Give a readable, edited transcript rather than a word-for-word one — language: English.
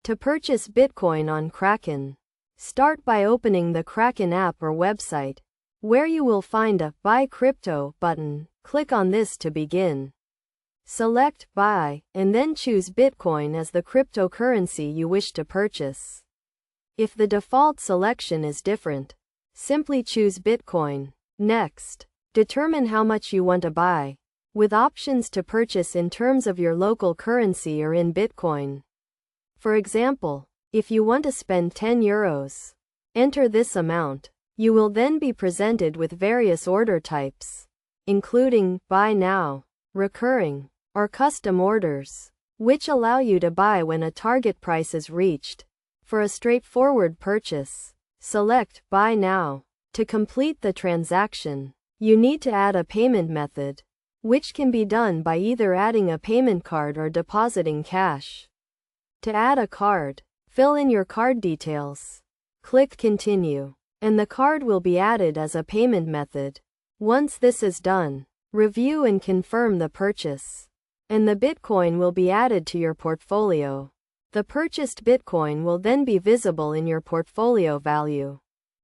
To purchase Bitcoin on Kraken, start by opening the Kraken app or website, where you will find a Buy Crypto button. Click on this to begin. Select Buy, and then choose Bitcoin as the cryptocurrency you wish to purchase. If the default selection is different, simply choose Bitcoin. Next, determine how much you want to buy, with options to purchase in terms of your local currency or in Bitcoin. For example, if you want to spend €10, enter this amount. You will then be presented with various order types, including Buy Now, Recurring, or Custom orders, which allow you to buy when a target price is reached. For a straightforward purchase, select Buy Now. To complete the transaction, you need to add a payment method, which can be done by either adding a payment card or depositing cash. To add a card, fill in your card details. Click Continue, and the card will be added as a payment method. Once this is done, review and confirm the purchase, and the Bitcoin will be added to your portfolio. The purchased Bitcoin will then be visible in your portfolio value.